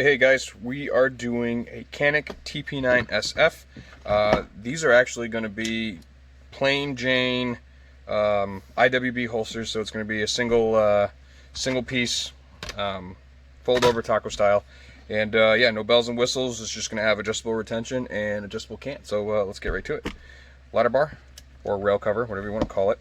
Hey guys, we are doing a Canik Tp9SF. These are actually going to be plain Jane IWB holsters, so it's going to be a single piece fold over taco style. And yeah, no bells and whistles. It's just going to have adjustable retention and adjustable cant. So let's get right to it. Ladder bar or rail cover, whatever you want to call it.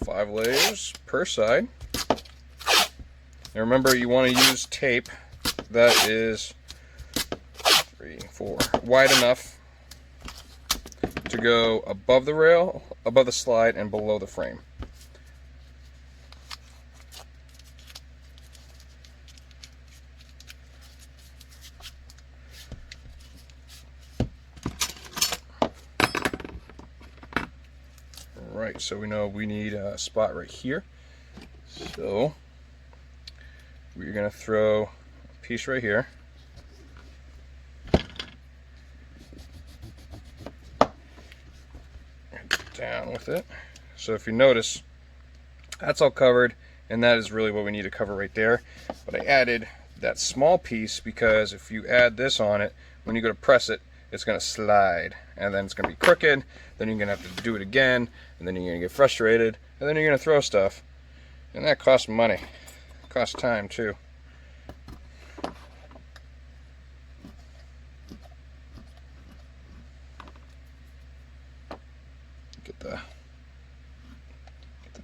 Five layers per side. And remember, you want to use tape that is 3, 4 wide enough to go above the rail, above the slide, and below the frame. Right, so we know we need a spot right here. So we're going to throw a piece right here. Down with it. So if you notice, that's all covered, and that is really what we need to cover right there. But I added that small piece because if you add this on it, when you go to press it, it's going to slide, and then it's going to be crooked. Then you're going to have to do it again, and then you're going to get frustrated, and then you're going to throw stuff, and that costs money. It costs time too. Get the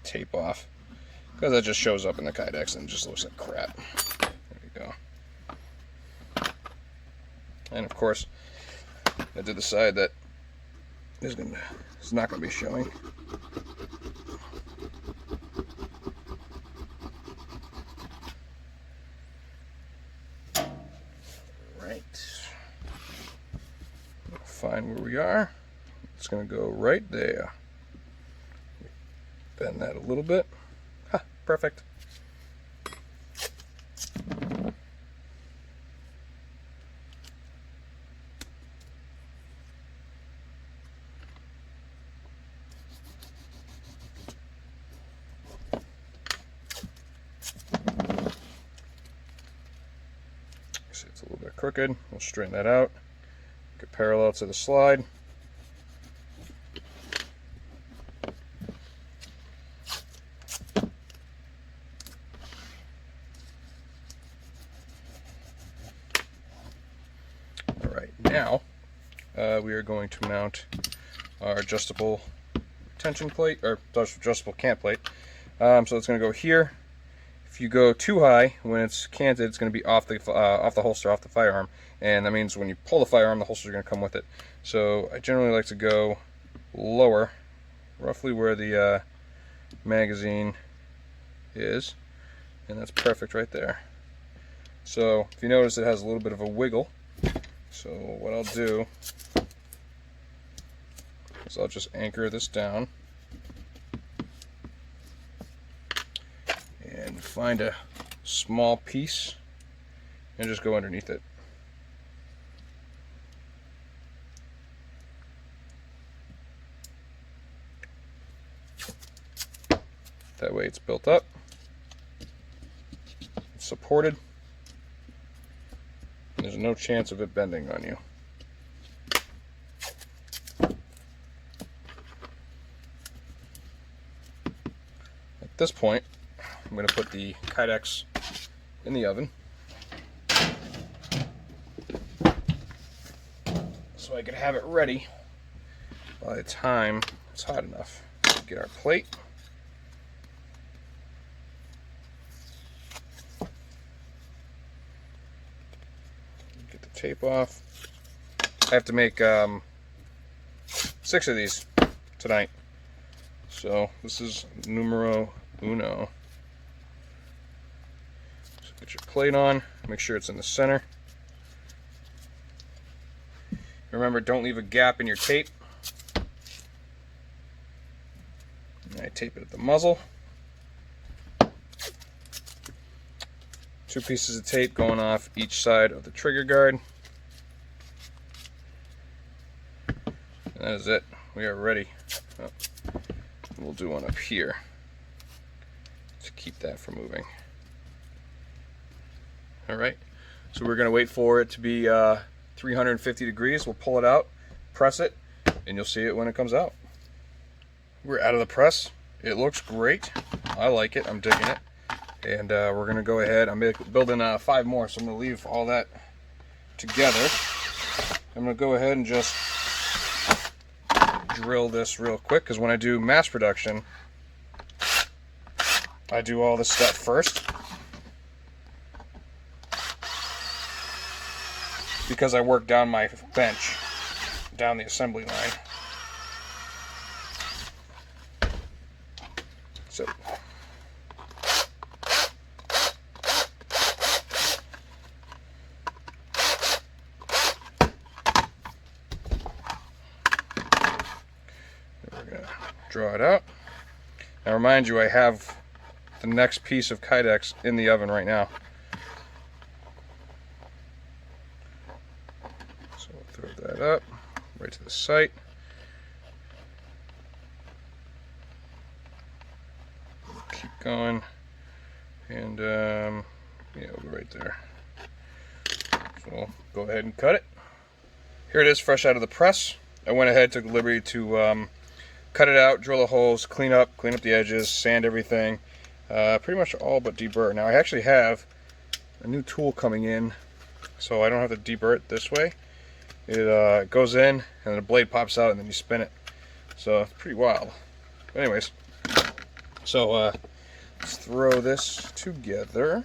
tape off, because that just shows up in the Kydex and just looks like crap. There you go. And of course, I did the side that is not going to be showing. Right. Find where we are. It's going to go right there. Bend that a little bit. Ha, perfect. See, it's a little bit crooked. We'll straighten that out. Get parallel to the slide. All right, now we are going to mount our adjustable tension plate, or adjustable cant plate. So it's going to go here. If you go too high, when it's canted, it's going to be off the holster, off the firearm, and that means when you pull the firearm, the holster is going to come with it. So I generally like to go lower, roughly where the magazine is, and that's perfect right there. So if you notice, it has a little bit of a wiggle. So what I'll do is I'll just anchor this down and find a small piece and just go underneath it. That way it's built up, it's supported, and there's no chance of it bending on you. At this point, I'm going to put the Kydex in the oven so I can have it ready by the time it's hot enough. Get our plate. Get the tape off. I have to make 6 of these tonight. So this is numero uno. So get your plate on, make sure it's in the center. Remember, don't leave a gap in your tape. And I tape it at the muzzle. 2 pieces of tape going off each side of the trigger guard. And that is it. We are ready. Oh, we'll do one up here to keep that from moving. Alright, so we're going to wait for it to be 350 degrees. We'll pull it out, press it, and you'll see it when it comes out. We're out of the press. It looks great. I like it. I'm digging it. And we're going to go ahead. I'm building 5 more, so I'm going to leave all that together. I'm going to go ahead and just drill this real quick, because when I do mass production, I do all this stuff first, because I work down my bench, down the assembly line. So we're going to draw it out. Now remind you, I have the next piece of Kydex in the oven right now. So we'll throw that up right to the site. Keep going, and yeah, we'll go right there. So we'll go ahead and cut it. Here it is, fresh out of the press. I went ahead, took the liberty to cut it out, drill the holes, clean up the edges, sand everything, pretty much all but deburr. Now I actually have a new tool coming in, so I don't have to deburr it this way. It goes in, and the blade pops out, and then you spin it. So it's pretty wild. But anyways, so let's throw this together.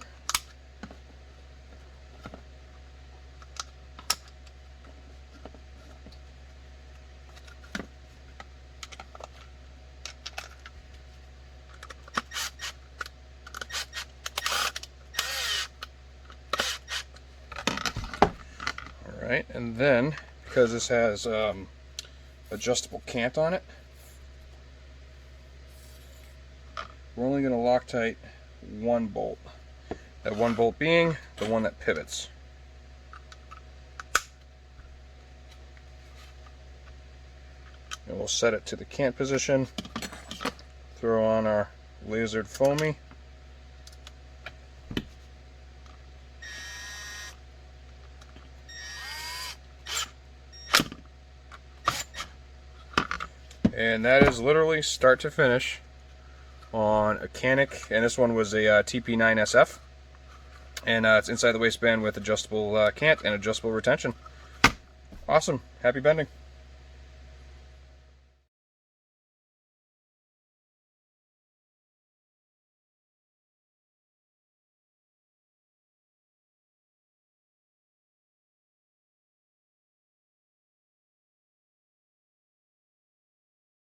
Alright, and then, because this has adjustable cant on it, we're only going to Loctite 1 bolt. That 1 bolt being the one that pivots. And we'll set it to the cant position, throw on our lasered foamy, and that is literally start to finish on a Canik, and this one was a TP9SF, and it's inside the waistband with adjustable cant and adjustable retention. Awesome. Happy bending.